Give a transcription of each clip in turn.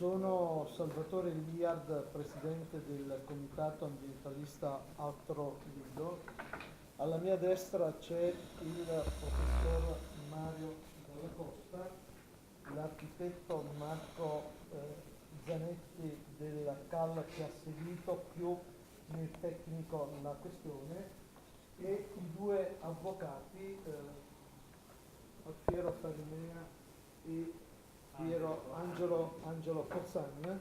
Sono Salvatore Liard, presidente del comitato ambientalista Altro Lido. Alla mia destra c'è il professor Mario Dalla Costa, l'architetto Marco Zanetti della CAL che ha seguito più nel tecnico la questione, e i due avvocati Alfiero Farinea e Angelo Cozzagna,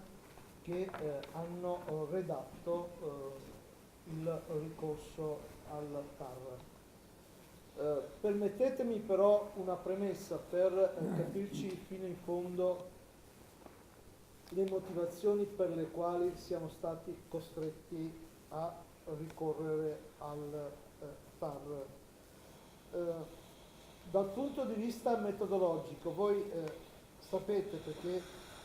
che hanno redatto il ricorso al TAR. Permettetemi però una premessa per capirci fino in fondo le motivazioni per le quali siamo stati costretti a ricorrere al TAR. Dal punto di vista metodologico, voi sapete, perché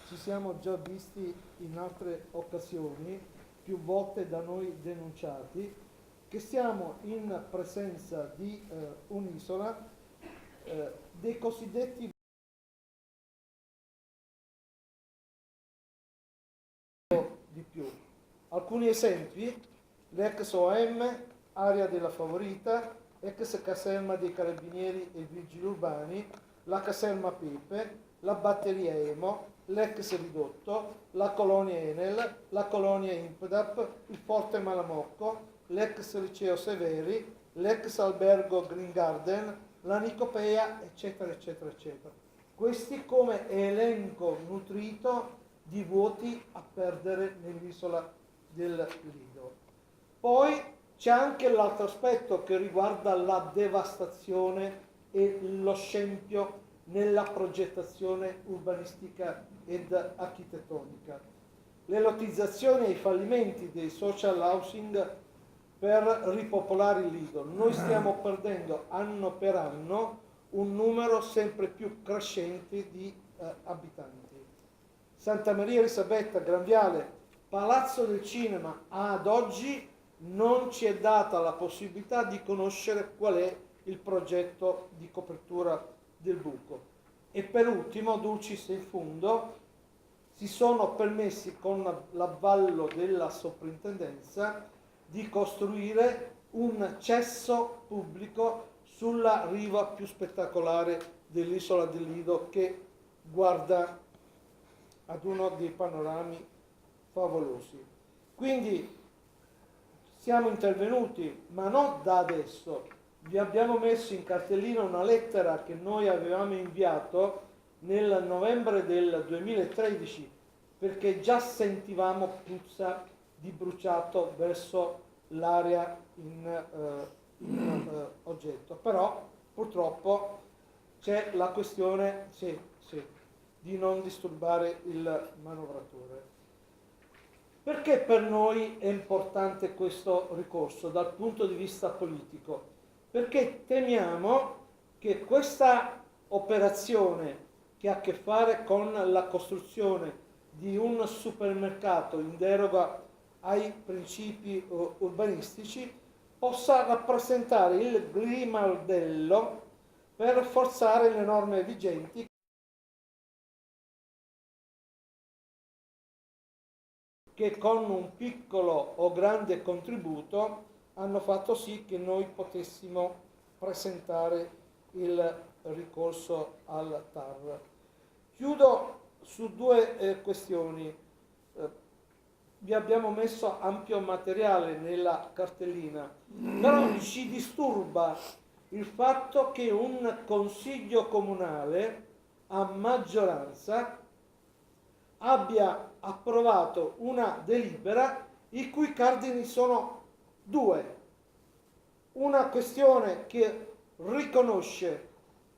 ci siamo già visti in altre occasioni, più volte da noi denunciati, che siamo in presenza di un'isola dei cosiddetti di più. Alcuni esempi: l'ex OM, area della Favorita, ex caserma dei Carabinieri e Vigili Urbani, la caserma Pepe, la batteria Emo, l'ex ridotto, la colonia Enel, la colonia Impedap, il forte Malamocco, l'ex liceo Severi, l'ex albergo Green Garden, la Nicopea, eccetera, eccetera, eccetera. Questi come elenco nutrito di vuoti a perdere nell'isola del Lido. Poi c'è anche l'altro aspetto che riguarda la devastazione e lo scempio nella progettazione urbanistica ed architettonica. Le lottizzazioni e i fallimenti dei social housing per ripopolare il Lido. Noi stiamo perdendo anno per anno un numero sempre più crescente di abitanti. Santa Maria Elisabetta, Gran Viale, Palazzo del Cinema, ad oggi non ci è data la possibilità di conoscere qual è il progetto di copertura del buco. E per ultimo, dulcis in fundo, si sono permessi con l'avvallo della soprintendenza di costruire un cesso pubblico sulla riva più spettacolare dell'isola del Lido, che guarda ad uno dei panorami favolosi. Quindi siamo intervenuti, ma non da adesso. Vi abbiamo messo in cartellina una lettera che noi avevamo inviato nel novembre del 2013, perché già sentivamo puzza di bruciato verso l'area in oggetto. Però purtroppo c'è la questione di non disturbare il manovratore. Perché per noi è importante questo ricorso dal punto di vista politico? Perché temiamo che questa operazione, che ha a che fare con la costruzione di un supermercato in deroga ai principi urbanistici, possa rappresentare il grimaldello per forzare le norme vigenti, che con un piccolo o grande contributo hanno fatto sì che noi potessimo presentare il ricorso al TAR. Chiudo su due questioni. Vi abbiamo messo ampio materiale nella cartellina, però ci disturba il fatto che un consiglio comunale a maggioranza abbia approvato una delibera i cui cardini sono due: una questione che riconosce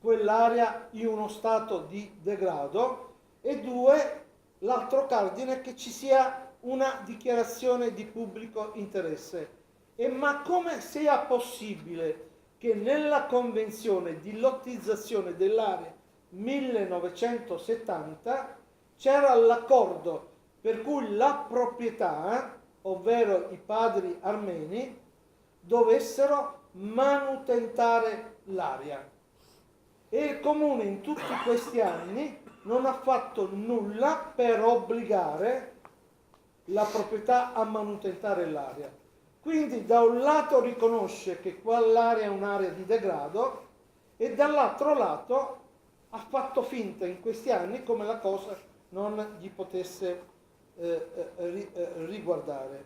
quell'area in uno stato di degrado, e due, l'altro cardine, che ci sia una dichiarazione di pubblico interesse. Ma come sia possibile che nella convenzione di lottizzazione dell'area 1970 c'era l'accordo per cui la proprietà, ovvero i padri armeni, dovessero manutentare l'area, e il comune in tutti questi anni non ha fatto nulla per obbligare la proprietà a manutentare l'area. Quindi da un lato riconosce che quell'area è un'area di degrado e dall'altro lato ha fatto finta in questi anni come la cosa non gli potesse riguardare.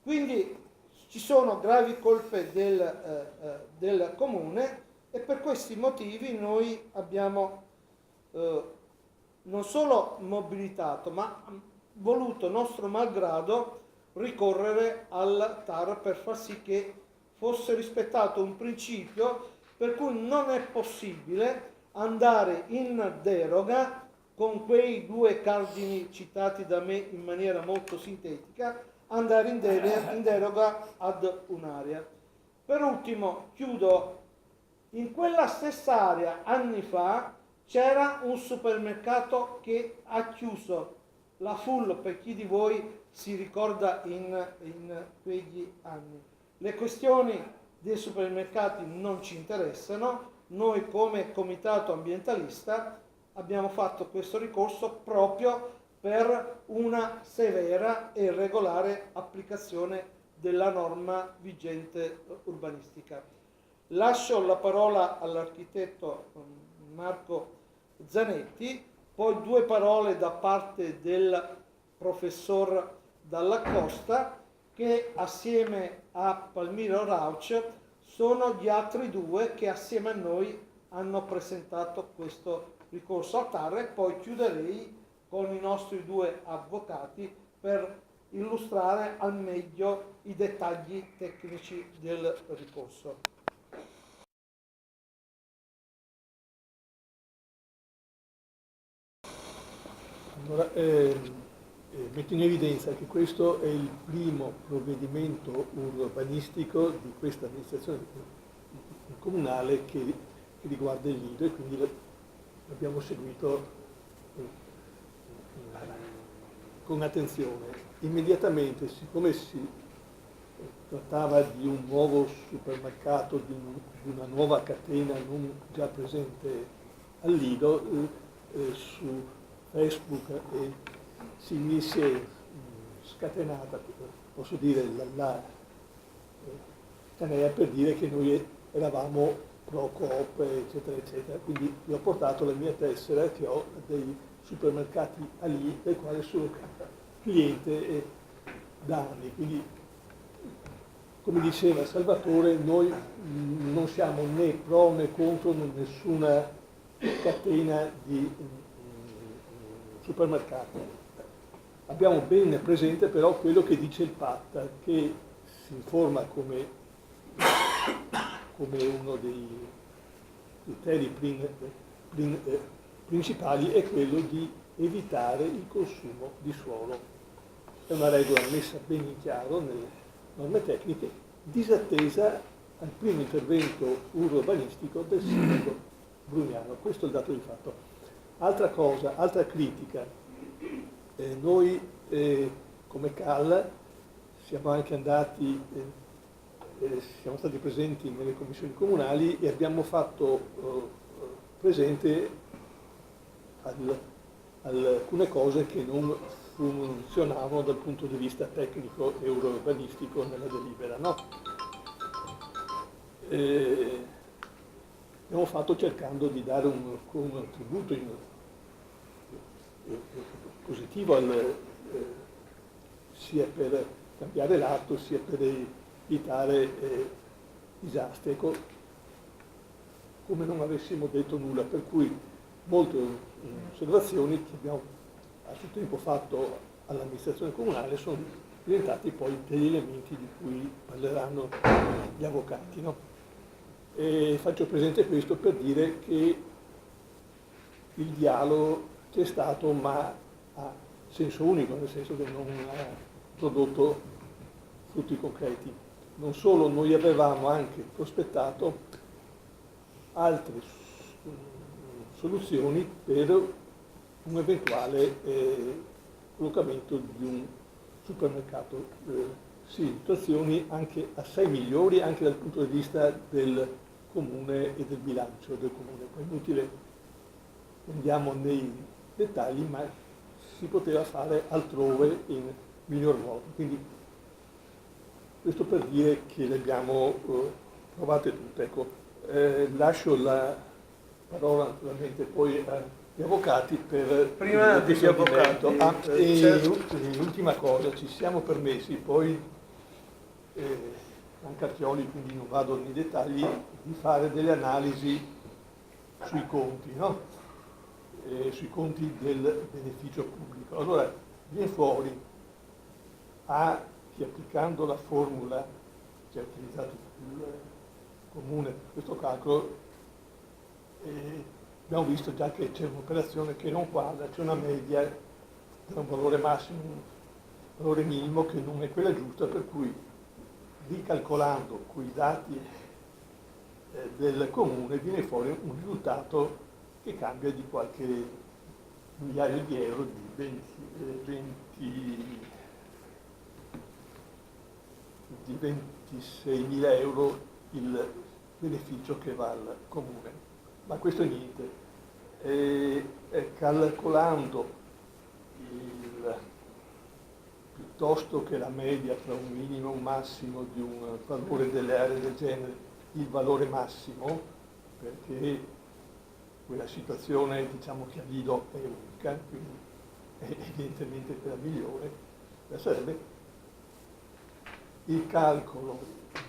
Quindi ci sono gravi colpe del comune e per questi motivi noi abbiamo non solo mobilitato ma voluto nostro malgrado ricorrere al TAR per far sì che fosse rispettato un principio per cui non è possibile andare in deroga con quei due cardini citati da me in maniera molto sintetica, andare in deroga ad un'area. Per ultimo, chiudo, in quella stessa area anni fa c'era un supermercato che ha chiuso, la Full, per chi di voi si ricorda in quegli anni. Le questioni dei supermercati non ci interessano, noi come comitato ambientalista abbiamo fatto questo ricorso proprio per una severa e regolare applicazione della norma vigente urbanistica. Lascio la parola all'architetto Marco Zanetti, poi due parole da parte del professor Dalla Costa, che assieme a Palmiro Rauch sono gli altri due che assieme a noi hanno presentato questo ricorso al TAR, e poi chiuderei con i nostri due avvocati per illustrare al meglio i dettagli tecnici del ricorso. Allora, metto in evidenza che questo è il primo provvedimento urbanistico di questa amministrazione comunale che riguarda il Lido, e quindi l'abbiamo seguito con attenzione. Immediatamente, siccome si trattava di un nuovo supermercato, di una nuova catena non già presente al Lido, su Facebook si è scatenata, posso dire, la canea per dire che noi eravamo pro Coop, eccetera, eccetera. Quindi vi ho portato la mia tessera che ho dei supermercati lì, del quale sono cliente da anni. Quindi, come diceva Salvatore, noi non siamo né pro né contro nessuna catena di supermercati. Abbiamo ben presente però quello che dice il PAT, che si informa come uno dei criteri principali è quello di evitare il consumo di suolo. È una regola messa ben in chiaro nelle norme tecniche, disattesa al primo intervento urbanistico del sindaco Brugnano. Questo è il dato di fatto. Altra cosa, altra critica, noi come CAL siamo anche andati, siamo stati presenti nelle commissioni comunali e abbiamo fatto presente alcune cose che non funzionavano dal punto di vista tecnico e urbanistico nella delibera, no? Abbiamo fatto cercando di dare un contributo positivo sia per cambiare l'atto sia per evitare disastri. Ecco, come non avessimo detto nulla, per cui molte osservazioni che abbiamo a suo tempo fatto all'amministrazione comunale sono diventati poi degli elementi di cui parleranno gli avvocati, no? E faccio presente questo per dire che il dialogo c'è stato, ma a senso unico, nel senso che non ha prodotto frutti concreti. Non solo, noi avevamo anche prospettato altre soluzioni per un eventuale collocamento di un supermercato, situazioni anche assai migliori anche dal punto di vista del comune e del bilancio del comune. Poi è inutile andiamo nei dettagli, ma si poteva fare altrove in miglior modo. Quindi questo per dire che le abbiamo provate tutte. Ecco, lascio la parola naturalmente poi agli avvocati per Prima il degli avvocati, l'ultima cosa, ci siamo permessi poi Ancarchioli, quindi non vado nei dettagli, di fare delle analisi sui conti, no? Sui conti del beneficio pubblico. Allora viene fuori che applicando la formula che ha utilizzato il comune per questo calcolo, abbiamo visto già che c'è un'operazione che non quadra, c'è una media tra un valore massimo e un valore minimo che non è quella giusta, per cui ricalcolando quei dati del comune viene fuori un risultato che cambia di qualche migliaio di euro, di 26.000 euro il beneficio che va al comune. Ma questo è niente. Calcolando piuttosto che la media tra un minimo e un massimo di un valore delle aree del genere, il valore massimo, perché quella situazione, diciamo che a Lido è unica, quindi è evidentemente quella migliore, sarebbe il calcolo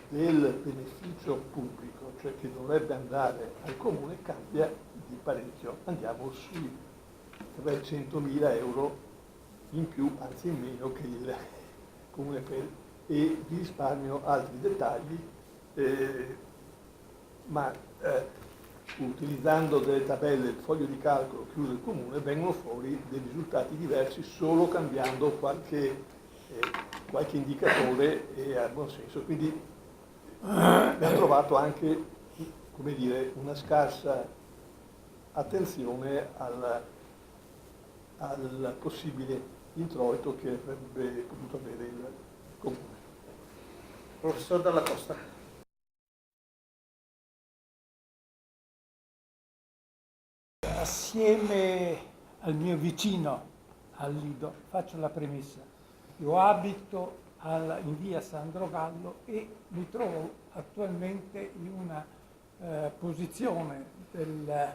del beneficio pubblico, cioè che dovrebbe andare al comune, cambia di parecchio. Andiamo sui 300.000 euro in più, anzi in meno, che il comune per, e vi risparmio altri dettagli, ma utilizzando delle tabelle, il foglio di calcolo che usa il comune, vengono fuori dei risultati diversi solo cambiando qualche indicatore e ha buon senso. Quindi abbiamo trovato anche, come dire, una scarsa attenzione al possibile introito che avrebbe potuto avere il comune. Professor Dalla Costa. Assieme al mio vicino, al Lido, faccio la premessa. Io abito in via Sandro Gallo e mi trovo attualmente in una posizione del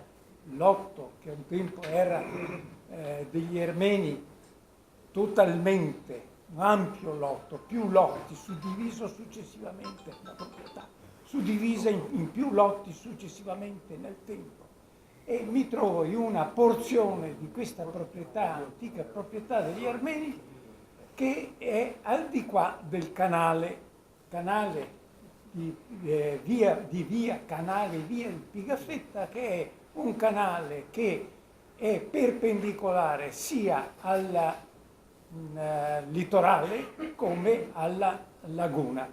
lotto che un tempo era degli Ermeni, totalmente un ampio lotto, più lotti, suddiviso successivamente, la proprietà, suddivisa in più lotti successivamente nel tempo. E mi trovo in una porzione di questa proprietà, antica proprietà degli Armeni, che è al di qua del canale di via Canale Via di Pigafetta, che è un canale che è perpendicolare sia al litorale come alla laguna.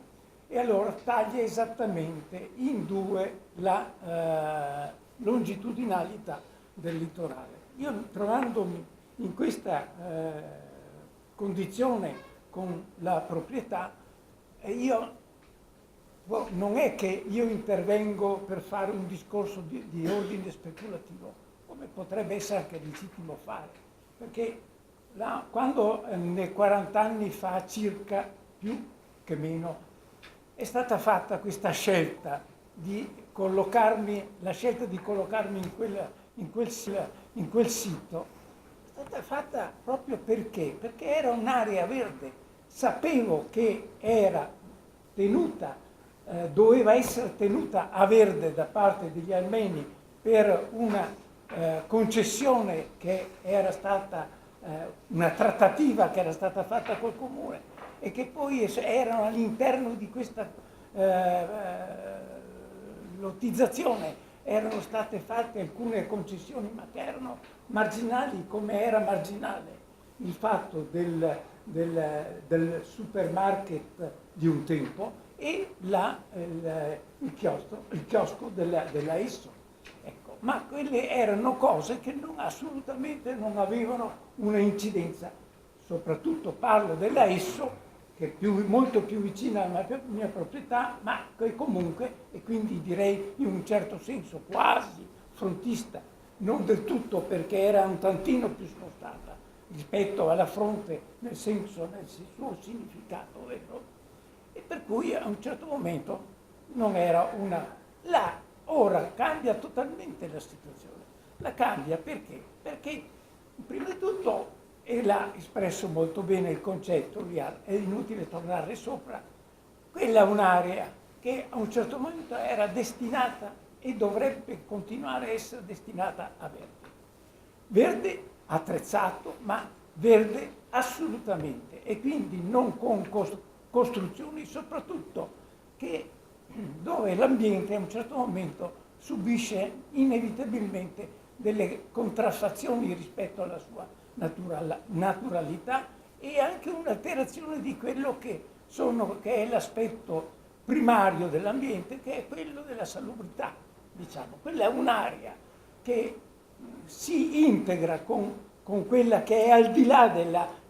E allora taglia esattamente in due la longitudinalità del litorale. Io, trovandomi in questa condizione con la proprietà, non è che io intervengo per fare un discorso di ordine speculativo, come potrebbe essere anche legittimo fare, perché quando nei 40 anni fa circa, più che meno, è stata fatta questa scelta di collocarmi in quel sito, è stata fatta proprio perché era un'area verde. Sapevo che era doveva essere tenuta a verde da parte degli armeni per una concessione che era stata, una trattativa che era stata fatta col comune e che poi erano all'interno di questa lottizzazione, erano state fatte alcune concessioni, ma che erano marginali, come era marginale il fatto del supermarket di un tempo e il chiosco della Esso. Ecco, ma quelle erano cose che assolutamente non avevano una incidenza. Soprattutto parlo della Esso, che è molto più vicina alla mia proprietà, ma che comunque, e quindi direi in un certo senso quasi frontista non del tutto perché era un tantino più spostata rispetto alla fronte nel suo significato vero, e per cui a un certo momento non era una... Là ora cambia totalmente la situazione. La cambia perché? Perché prima di tutto, e l'ha espresso molto bene il concetto, è inutile tornare sopra, quella è un'area che a un certo momento era destinata e dovrebbe continuare a essere destinata a verde. Verde attrezzato, ma verde assolutamente, e quindi non con costruzioni soprattutto dove l'ambiente a un certo momento subisce inevitabilmente delle contraffazioni rispetto alla sua naturalità e anche un'alterazione di quello che è l'aspetto primario dell'ambiente, che è quello della salubrità, diciamo. Quella è un'area che si integra con quella che è al di là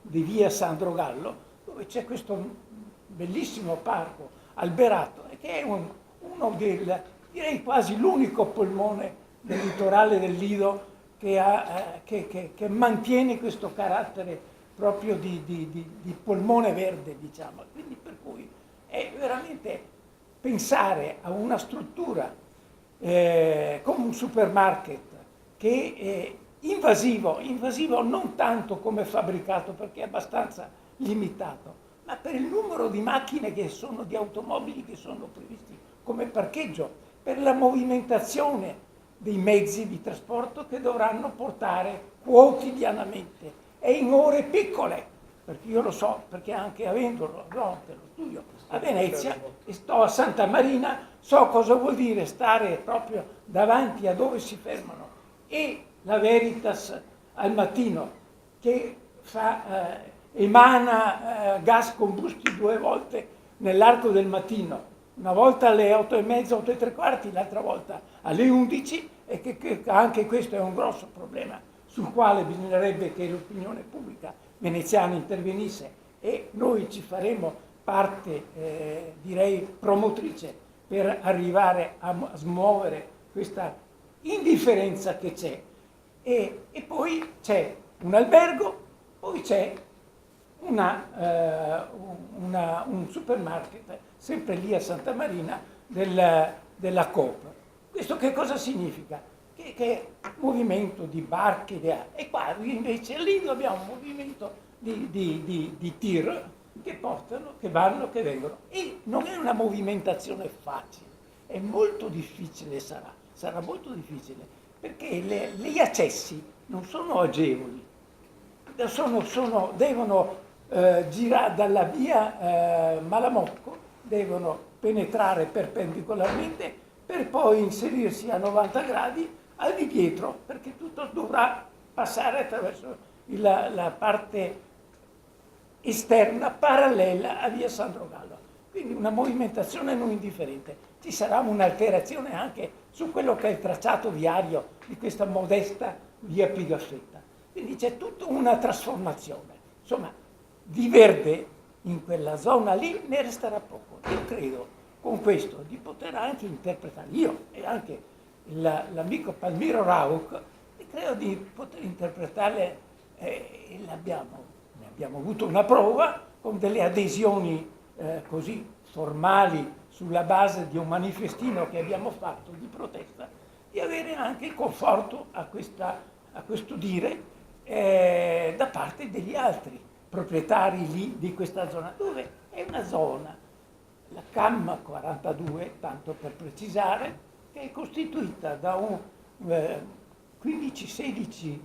di via Sandrogallo, dove c'è questo bellissimo parco alberato, che è uno direi quasi l'unico polmone del litorale del Lido che mantiene questo carattere proprio di polmone verde, diciamo. Quindi per cui è veramente pensare a una struttura come un supermarket che è invasivo non tanto come fabbricato perché è abbastanza limitato, ma per il numero di macchine di automobili che sono previsti come parcheggio, per la movimentazione dei mezzi di trasporto che dovranno portare quotidianamente e in ore piccole, perché io lo so, perché anche avendolo lo studio a Venezia e sto a Santa Marina, so cosa vuol dire stare proprio davanti a dove si fermano e la Veritas al mattino che emana gas combusti 2 volte nell'arco del mattino, una volta alle 8:30, 8:15, l'altra volta alle 11, e che anche questo è un grosso problema sul quale bisognerebbe che l'opinione pubblica veneziana intervenisse, e noi ci faremo parte, direi, promotrice per arrivare a smuovere questa indifferenza che c'è. E poi c'è un albergo, poi c'è un supermarket, sempre lì a Santa Marina, della Coop. Questo che cosa significa? Che è movimento di barche, e qua invece lì abbiamo un movimento di tir che portano, che vanno, che vengono. E non è una movimentazione facile, è molto difficile, sarà molto difficile, perché gli accessi non sono agevoli, devono girare dalla via Malamocco, devono penetrare perpendicolarmente per poi inserirsi a 90 gradi al di dietro, perché tutto dovrà passare attraverso la parte esterna parallela a via Sandrogallo. Quindi una movimentazione non indifferente. Ci sarà un'alterazione anche su quello che è il tracciato viario di questa modesta via Pigafetta. Quindi c'è tutta una trasformazione. Insomma, di verde in quella zona lì ne resterà poco. Io credo con questo di poter anche interpretare, io e anche l'amico Palmiro Rauch, credo di poter interpretarle, e ne abbiamo avuto una prova con delle adesioni così formali sulla base di un manifestino che abbiamo fatto di protesta, di avere anche conforto a questo dire da parte degli altri proprietari lì di questa zona, dove è una zona, la CAM 42, tanto per precisare, che è costituita da 15-16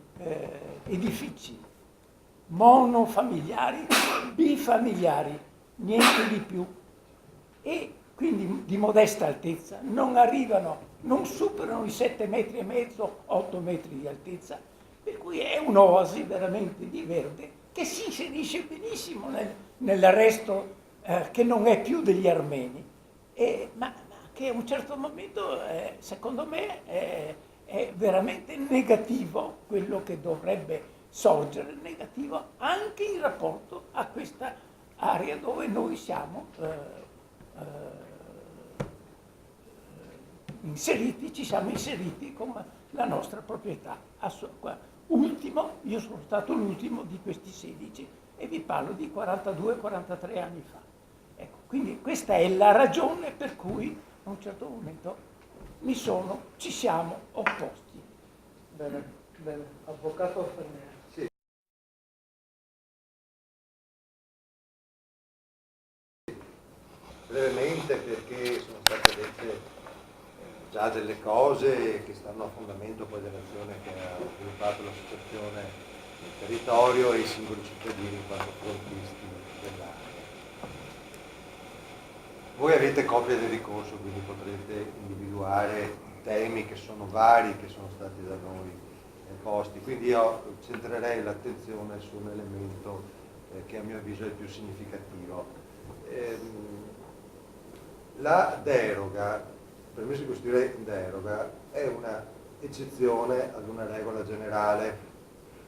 edifici monofamiliari, bifamiliari, niente di più, e quindi di modesta altezza, non superano i 7,5 metri, 8 metri di altezza, per cui è un'oasi veramente di verde che si inserisce benissimo nel resto che non è più degli armeni, ma che a un certo momento, secondo me, è veramente negativo quello che dovrebbe sorgere, negativo anche in rapporto a questa area dove noi siamo inseriti, ci siamo inseriti con la nostra proprietà. Io sono stato l'ultimo di questi 16 e vi parlo di 42-43 anni fa. Ecco, quindi questa è la ragione per cui a un certo momento ci siamo opposti. Bene, bene. Avvocato Fernier. Sì. Brevemente, perché sono state dette già delle cose che stanno a fondamento poi dell'azione che ha sviluppato l'associazione nel territorio e i singoli cittadini in quanto frontisti dell'area. Voi avete copia del ricorso, quindi potrete individuare i temi che sono vari, che sono stati da noi posti, quindi io centrerei l'attenzione su un elemento che a mio avviso è il più significativo. La deroga, il permesso di costruire in deroga, è una eccezione ad una regola generale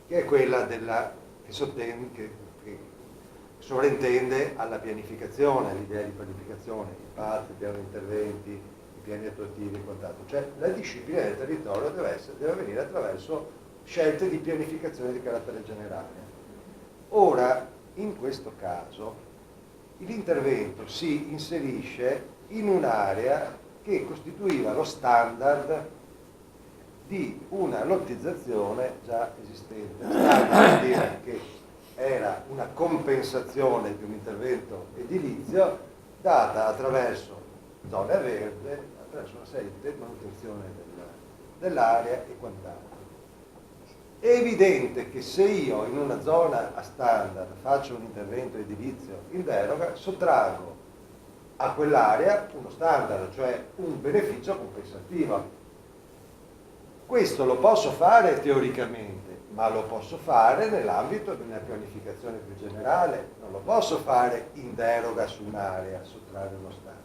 che è quella che sovrintende alla pianificazione, all'idea di pianificazione, i PAT, il piano di interventi, i piani attuativi e quant'altro. Cioè la disciplina del territorio deve avvenire attraverso scelte di pianificazione di carattere generale. Ora, in questo caso, l'intervento si inserisce in un'area che costituiva lo standard di una lottizzazione già esistente. Standard vuol dire che era una compensazione di un intervento edilizio data attraverso zone a verde, attraverso una serie di manutenzione dell'area e quant'altro. È evidente che se io in una zona a standard faccio un intervento edilizio in deroga, sottraggo a quell'area uno standard, cioè un beneficio compensativo. Questo lo posso fare teoricamente, ma lo posso fare nell'ambito di una pianificazione più generale, non lo posso fare in deroga su un'area, sottrarre uno standard.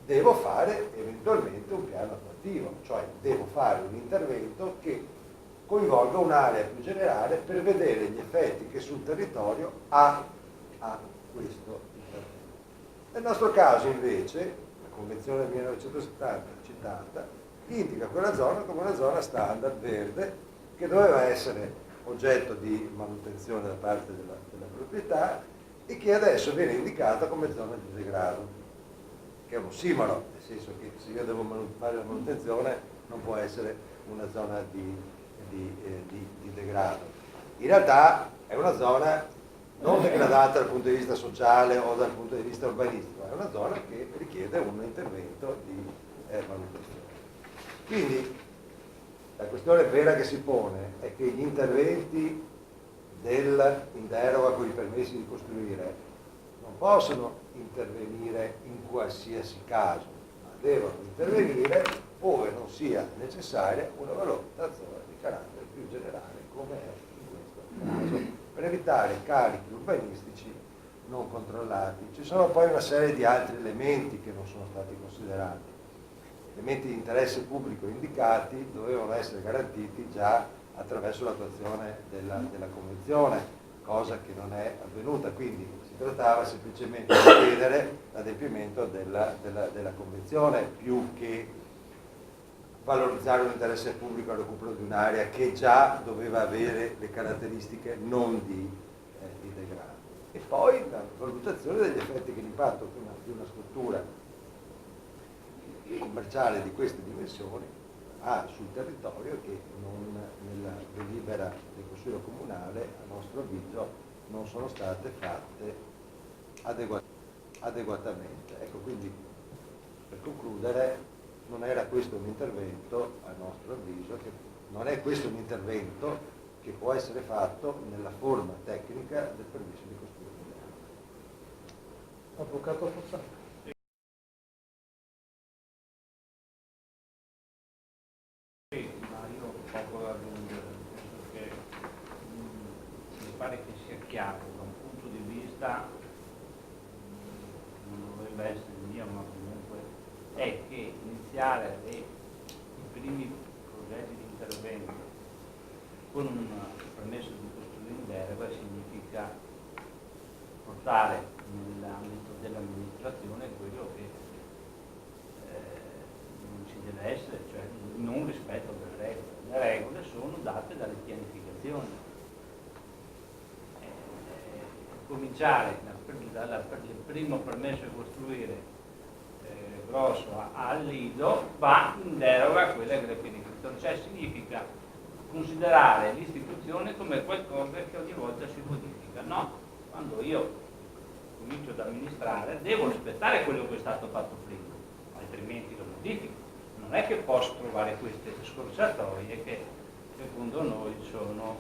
Devo fare eventualmente un piano attuativo, cioè devo fare un intervento che coinvolga un'area più generale per vedere gli effetti che sul territorio ha questo intervento. Nel nostro caso invece, la Convenzione del 1970 citata, indica quella zona come una zona standard verde che doveva essere oggetto di manutenzione da parte della proprietà e che adesso viene indicata come zona di degrado, che è un ossimoro, nel senso che se io devo fare la manutenzione non può essere una zona di degrado. In realtà è una zona non degradata dal punto di vista sociale o dal punto di vista urbanistico, è una zona che richiede un intervento di manutenzione. Quindi la questione vera che si pone è che gli interventi in deroga con i permessi di costruire non possono intervenire in qualsiasi caso, ma devono intervenire ove non sia necessaria una valutazione di carattere più generale, come è in questo caso, per evitare carichi urbanistici non controllati. Ci sono poi una serie di altri elementi che non sono stati considerati. Elementi di interesse pubblico indicati dovevano essere garantiti già attraverso l'attuazione della Convenzione, cosa che non è avvenuta, quindi si trattava semplicemente di chiedere l'adempimento della Convenzione più che valorizzare un interesse pubblico al recupero di un'area che già doveva avere le caratteristiche non di degrado. E poi la valutazione degli effetti che l'impatto di una struttura commerciale di queste dimensioni ha sul territorio che nella delibera del Consiglio Comunale, a nostro avviso, non sono state fatte adeguatamente. Ecco, quindi per concludere, non era questo un intervento, a nostro avviso, non è questo un intervento che può essere fatto nella forma tecnica del permesso di costruire. Avvocato Fossati. Pare che sia chiaro da un punto di vista, non dovrebbe essere mio, ma comunque è che iniziare i primi progetti di intervento con un permesso di costruire in deroga significa portare nell'ambito dell'amministrazione quello che non ci deve rispetto delle regole. Le regole sono date dalle pianificazioni. Cominciare dal primo permesso di costruire grosso al lido va in deroga a quella che è la pianificazione, cioè significa considerare l'istituzione come qualcosa che ogni volta si modifica. No, quando io comincio ad amministrare devo rispettare quello che è stato fatto prima, altrimenti lo modifico. Non è che posso trovare queste scorciatoie che secondo noi sono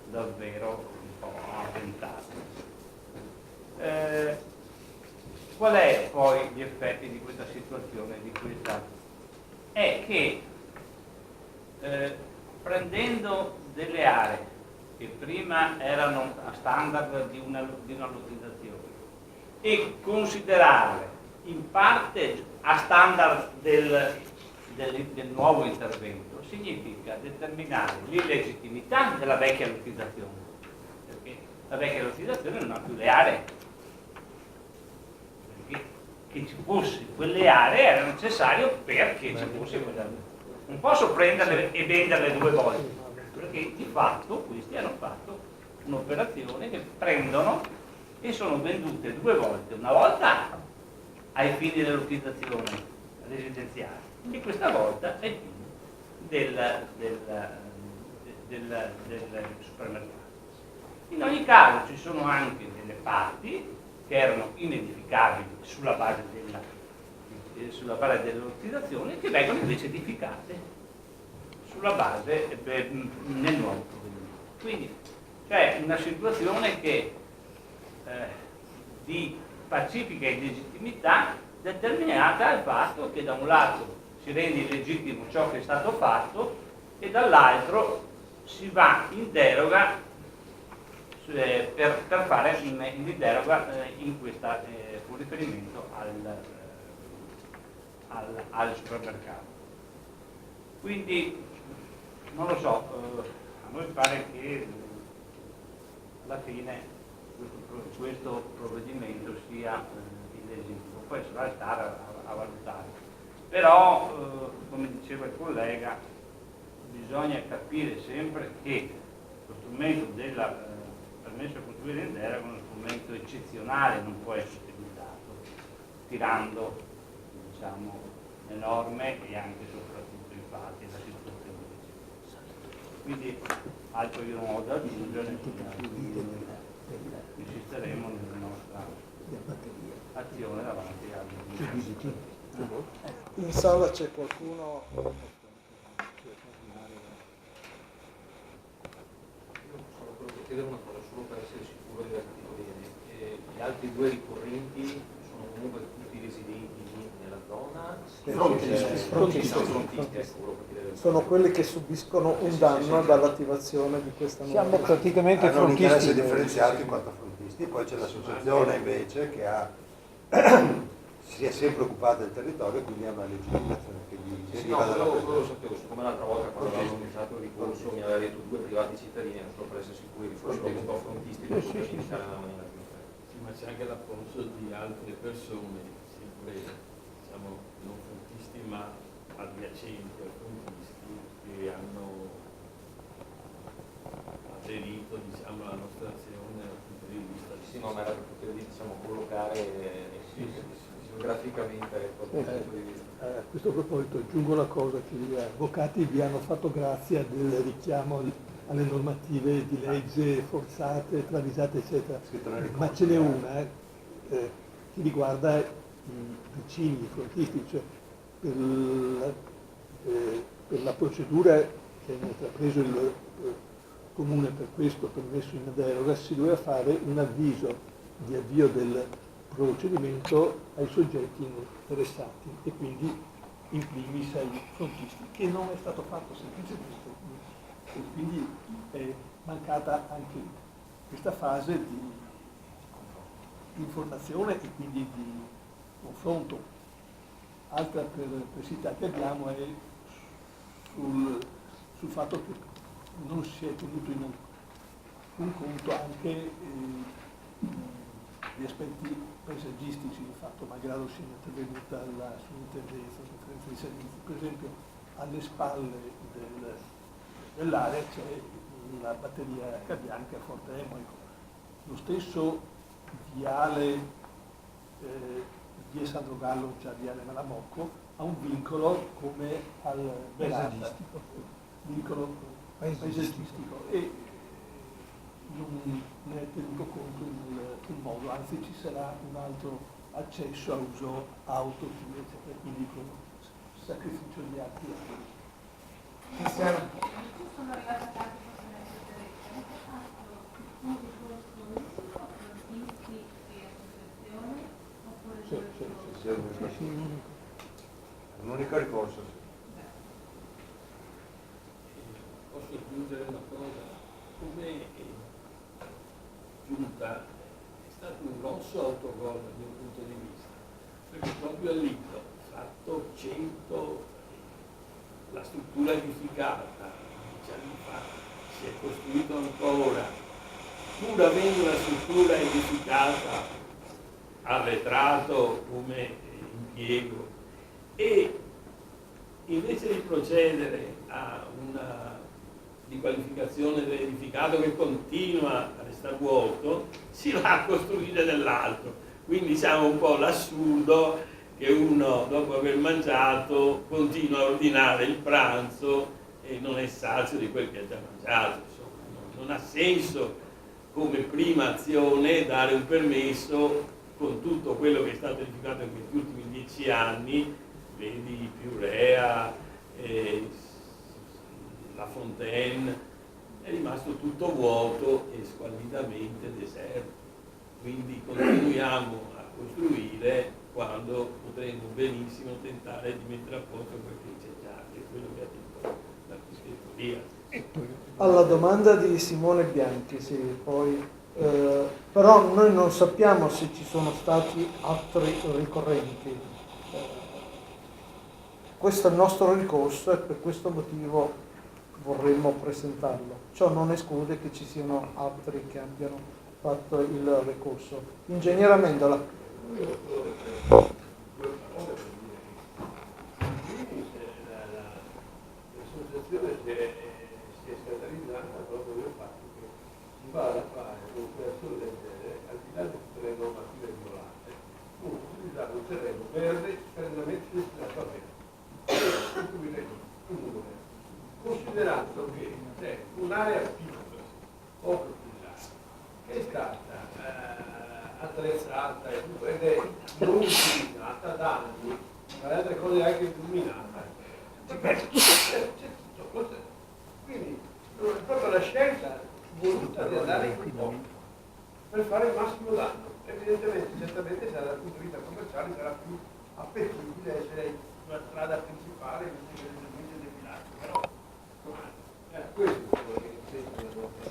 davvero un po' avventate. Qual è poi gli effetti di questa situazione? È che prendendo delle aree che prima erano a standard di una lottizzazione e considerarle in parte a standard del nuovo intervento, significa determinare l'illegittimità della vecchia lottizzazione, perché la vecchia lottizzazione non ha più le aree. Che ci fosse quelle aree era necessario perché ci fosse quella aree. Non posso prenderle e venderle due volte, perché di fatto questi hanno fatto un'operazione che prendono e sono vendute due volte, una volta ai fini dell'utilizzazione residenziale e questa volta ai fini del supermercato. In ogni caso ci sono anche delle parti che erano inedificabili sulla base dell'utilizzazione che vengono invece edificate sulla base nel nuovo provvedimento. Quindi c'è una situazione che di pacifica illegittimità determinata dal fatto che da un lato si rende illegittimo ciò che è stato fatto e dall'altro si va in deroga per fare in deroga in questa, con riferimento al supermercato. Quindi non lo so, a noi pare che alla fine questo provvedimento sia illegittimo, poi sarà stare a valutare. Però, come diceva il collega, bisogna capire sempre che lo strumento del permesso a costruire in deroga è uno strumento eccezionale, non può essere utilizzato tirando, diciamo, le norme e anche soprattutto i fatti, la situazione. Quindi altro io non ho da aggiungere, insisteremo nella nostra azione davanti agli. In sala c'è qualcuno? Chiedere una cosa solo per essere sicuro di aver capito bene. Gli altri due ricorrenti sono comunque tutti residenti lì nella zona? Sono quelli che subiscono un danno dall'attivazione di questa nuova. Siamo praticamente hanno un interesse frontisti. differenziato in quanto frontisti, poi c'è l'associazione invece che si è sempre occupata del territorio e quindi ha una legittimazione che gli deriva dalla quello lo sapevo, siccome l'altra volta quando avevamo iniziato il ricorso mi aveva detto due privati cittadini, non solo per essere sicuri di forse che sto frontisti per poter iniziare nella maniera più efficace. Sì, ma c'è anche l'appoggio di altre persone, sempre diciamo non frontisti ma adiacenti ai frontisti, che hanno aderito diciamo alla nostra azione dal punto di vista di Sì, no, ma era per poter diciamo collocare geograficamente ecco, dal punto di vista. A questo proposito aggiungo una cosa, che gli avvocati vi hanno fatto grazia del richiamo alle normative di legge forzate, travisate eccetera, ma ce n'è una che riguarda i vicini, i frontisti, cioè per la procedura che ha intrapreso il comune per questo permesso in deroga si doveva fare un avviso di avvio del procedimento ai soggetti interessati e quindi in primis ai frontisti, che non è stato fatto semplicemente e quindi è mancata anche questa fase di informazione e quindi di confronto. Altra perplessità che abbiamo è sul fatto che non si è tenuto in un conto anche gli aspetti paesaggistici, il fatto malgrado sia intervenuta la sovrintendenza, la conferenza di servizi. Per esempio alle spalle dell'area c'è la batteria Cabianca a Forte Emolico. Lo stesso viale via Sandro Gallo, cioè viale Malamocco, ha un vincolo come al Berarda, vincolo paesaggistico, e non ne è tenuto conto in modo, anzi ci sarà un altro accesso a uso auto, eccetera, quindi con sacrificio di altri anni. Sono arrivate tante persone avete fatto un ricorso unico, artisti e associazioni, oppure Un unico ricorso. Posso aggiungere una cosa? Come giunta è stato un grosso autogol dal mio punto di vista, perché proprio all'Ido, fatto 100, la struttura edificata 10 anni fa, si è costruito ancora, pur avendo una struttura edificata arretrato come impiego, e invece di procedere a una riqualificazione dell'edificato che continua a restare vuoto, si va a costruire dell'altro. Quindi diciamo un po' l'assurdo che uno dopo aver mangiato continua a ordinare il pranzo e non è sazio di quel che ha già mangiato. Insomma, non ha senso come prima azione dare un permesso con tutto quello che è stato edificato in questi ultimi 10 anni, vedi Piurea, la Fontaine, è rimasto tutto vuoto e squallidamente deserto. Quindi continuiamo a costruire quando potremmo benissimo tentare di mettere a posto quel che c'è già, che è quello che ha detto l'architettoria. Alla domanda di Simone Bianchi, sì, poi, però noi non sappiamo se ci sono stati altri ricorrenti. Questo è il nostro ricorso e per questo motivo vorremmo presentarlo. Ciò non esclude che ci siano altri che abbiano fatto il ricorso. Ingegnere Amendola. L'associazione si è scandalizzata proprio del fatto che si va a fare un'operazione del genere al di là di tutte le normative violate, utilizzare un terreno verde strettamente destinato a verde. Considerando che c'è un'area piccola, poco utilizzata, che è stata attrezzata ed è non utilizzata da anni, tra le altre cose anche illuminata. C'è tutto. Quindi è proprio la scelta voluta di andare in quel posto per fare il massimo danno. Evidentemente, certamente dal punto di vista commerciale sarà più appetibile essere una strada principale invece che le servizi del bilancio, però questo è la nostra.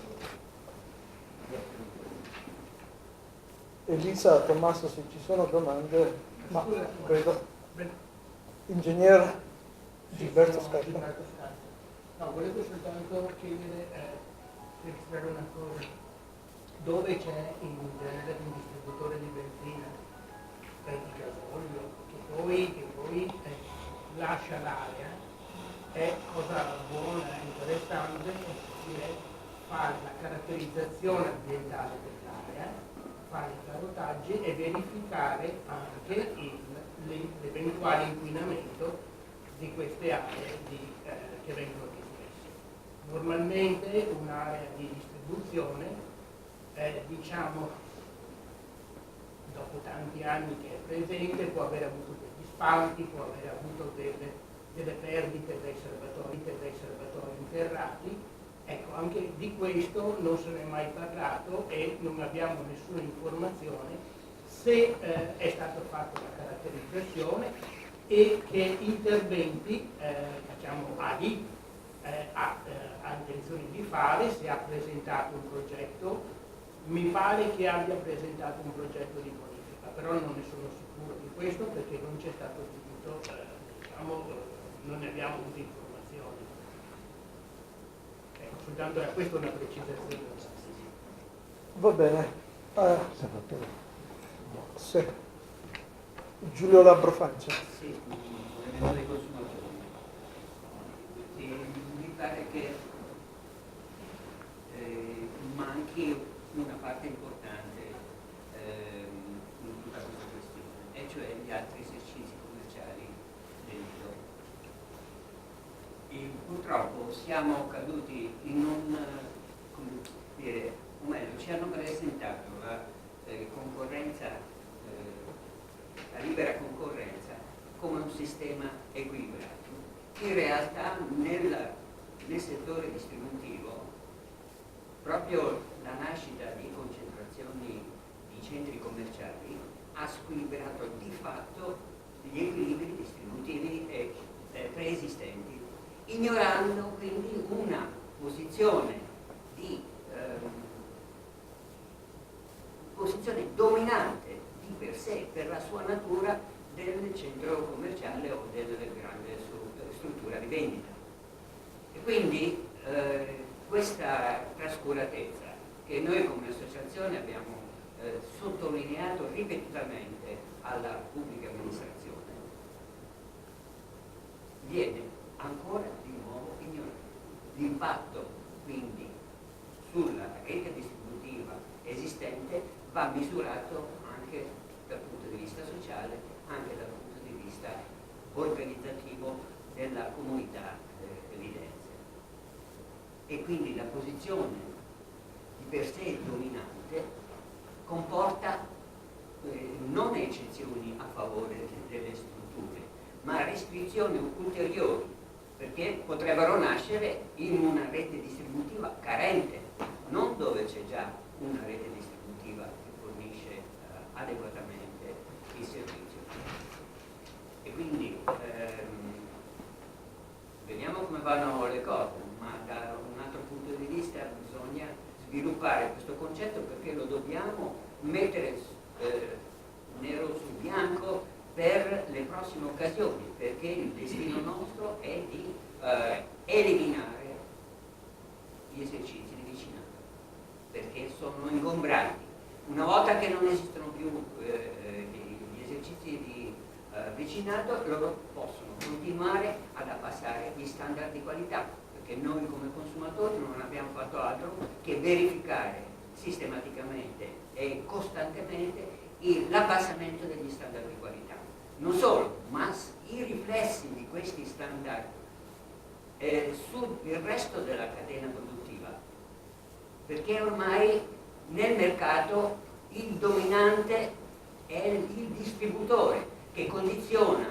Elisa, Tommaso, se ci sono domande, ma credo. Ingegner Gilberto Scarpa. No, volevo soltanto chiedere, registrare una cosa. Dove c'è in genere un distributore di benzina, di gasolio, che poi lascia l'area, è cosa buona e interessante fare la caratterizzazione ambientale dell'area, fare i carotaggi e verificare anche l'eventuale inquinamento di queste aree che vengono dismesse. Normalmente un'area di distribuzione, diciamo, dopo tanti anni che è presente, può aver avuto degli spalti, può aver avuto delle perdite dai serbatoi interrati. Ecco, anche di questo non se ne è mai parlato e non abbiamo nessuna informazione se è stata fatta la caratterizzazione e che interventi ha intenzione di fare, se ha presentato un progetto. Mi pare che abbia presentato un progetto di bonifica, però non ne sono sicuro di questo perché non c'è stato dovuto, non ne abbiamo avuto informazioni. Ecco, soltanto a questo una precisazione. Va bene. Sì. Giulio Labrofrancia. Sì, dei consumatori. pare che manchi una parte importante in tutta questa questione, e cioè gli altri esercizi commerciali del Lido. E purtroppo siamo caduti in un, come dire, o meglio, ci hanno presentato la concorrenza, la libera concorrenza come un sistema equilibrato. In realtà nel settore distributivo proprio la nascita di concentrazioni di centri commerciali ha squilibrato di fatto gli equilibri distributivi preesistenti, ignorando quindi una posizione dominante di per sé, per la sua natura, del centro commerciale o della grande struttura di vendita. E quindi questa trascuratezza che noi come associazione abbiamo sottolineato ripetutamente alla pubblica amministrazione viene ancora di nuovo ignorato. L'impatto quindi sulla rete distributiva esistente va misurato anche dal punto di vista sociale, anche dal punto di vista organizzativo della comunità lidense. E quindi la posizione di per sé dominante comporta non eccezioni a favore delle strutture, ma restrizioni ulteriori, perché potrebbero nascere in una rete distributiva carente, non dove c'è già una rete distributiva che fornisce adeguatamente il servizio. E quindi vediamo come vanno le cose, ma da un altro punto di vista bisogna sviluppare questo concetto, perché lo dobbiamo mettere nero su bianco per le prossime occasioni, perché il destino nostro è di eliminare gli esercizi di vicinato, perché sono ingombrati. Una volta che non esistono più gli esercizi di vicinato, loro possono continuare ad abbassare gli standard di qualità, perché noi come consumatori non abbiamo fatto altro che verificare sistematicamente e costantemente l'abbassamento degli standard di qualità. Non solo, ma i riflessi di questi standard sul resto della catena produttiva, perché ormai nel mercato il dominante è il distributore, che condiziona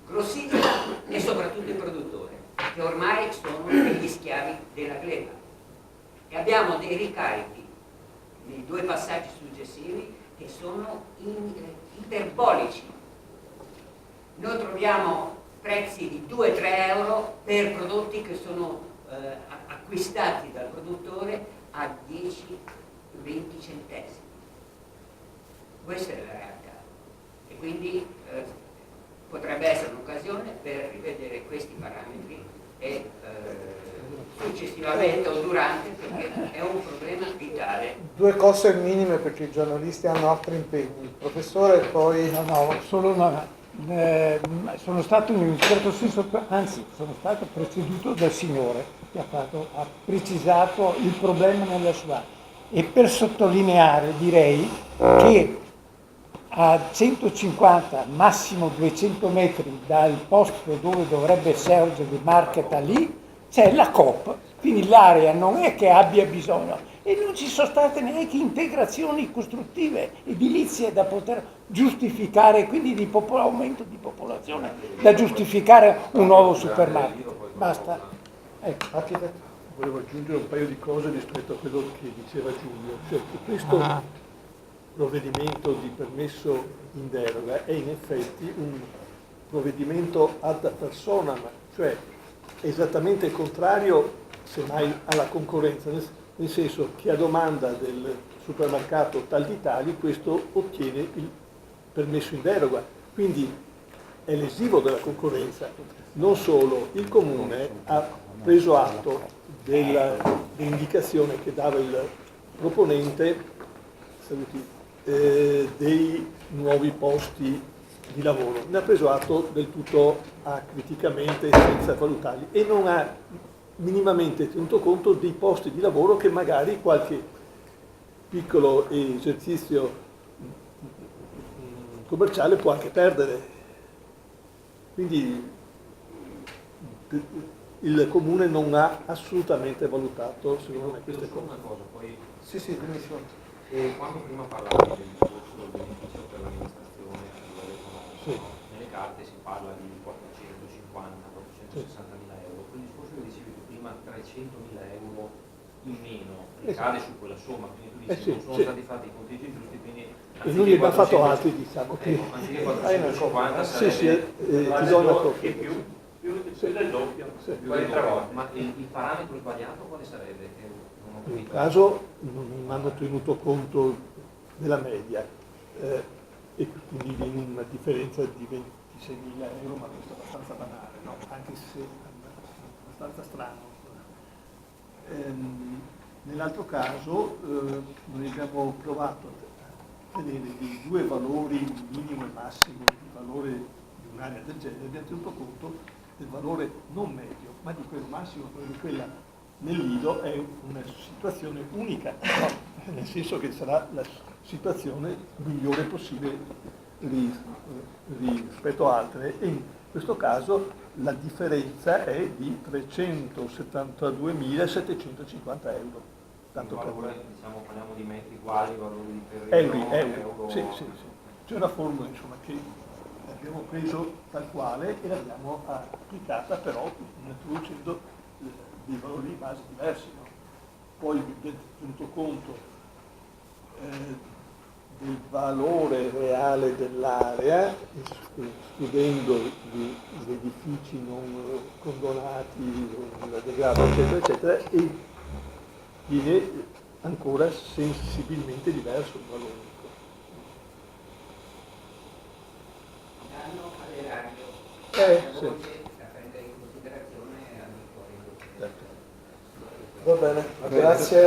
grossista e soprattutto il produttore, che ormai sono degli schiavi della gleba. E abbiamo dei ricarichi nei due passaggi successivi che sono iperbolici. Noi troviamo prezzi di 2-3 euro per prodotti che sono acquistati dal produttore a 10-20 centesimi. Questa è la realtà. E quindi potrebbe essere un'occasione per rivedere questi parametri e successivamente o durante, perché è un problema vitale. Due cose minime perché i giornalisti hanno altri impegni. Il professore poi... No, solo una. Sono stato in un certo senso, anzi sono stato preceduto dal signore che ha precisato il problema nella sua. E per sottolineare direi che a 150, massimo 200 metri dal posto dove dovrebbe sorgere Marchetta lì, c'è la Coop, quindi l'area non è che abbia bisogno e non ci sono state neanche integrazioni costruttive, edilizie da poter giustificare, quindi di aumento di popolazione, da giustificare un nuovo supermarket. Basta. Ecco. Volevo aggiungere un paio di cose rispetto a quello che diceva Giulio, cioè che questo provvedimento di permesso in deroga è in effetti un provvedimento ad personam, cioè esattamente contrario semmai alla concorrenza, nel senso che a domanda del supermercato tal di tali questo ottiene il permesso in deroga, quindi è lesivo della concorrenza. Non solo, il Comune ha preso atto dell'indicazione che dava il proponente dei nuovi posti di lavoro, ne ha preso atto del tutto acriticamente senza valutarli e non ha minimamente tenuto conto dei posti di lavoro che magari qualche piccolo esercizio commerciale può anche perdere. Quindi il comune non ha assolutamente valutato, secondo me, queste Solo cose. una cosa, poi Sì, sì, benissimo. quando prima parlavi del discorso del beneficio per l'amministrazione a livello economico, Sì. no? Nelle carte si parla di 450-460 mila euro, quel discorso che dicevi tu prima, 300 mila euro in meno, ricade su quella somma, quindi tu dici Sì, non sono sì. stati fatti i conteggi giusti, quindi E non ne abbiamo fatto altri, diciamo che... anziché 450 Sì, sì, sarebbe ti do una copia. E più del doppio. Sì. più di tre volte. Ma il parametro sbagliato quale sarebbe? Che non ho In un capito. caso non hanno tenuto conto della media e quindi viene una differenza di 26.000 euro, ma questo è abbastanza banale, no? Anche se è abbastanza strano. Nell'altro caso noi abbiamo provato a tenere dei due valori minimo e massimo di valore di un'area del genere, abbiamo tenuto conto del valore non medio, ma di quel massimo, quello di quella nel Lido è una situazione unica, no? Nel senso che sarà la situazione migliore possibile rispetto a altre, e in questo caso la differenza è di 372.750 euro. Tanto per valore, diciamo, parliamo di metri quadri, valori di terreno, euro. Sì. C'è una formula, insomma, che abbiamo preso tal quale e l'abbiamo applicata, però introducendo dei valori di base diversi, no? Poi abbiamo tenuto conto del valore reale dell'area, escludendo gli edifici non condonati, il degrado, eccetera, eccetera, e viene ancora sensibilmente diverso il valore. Danno all'erario, Sì. da prendere in considerazione al Certo. Va bene, grazie.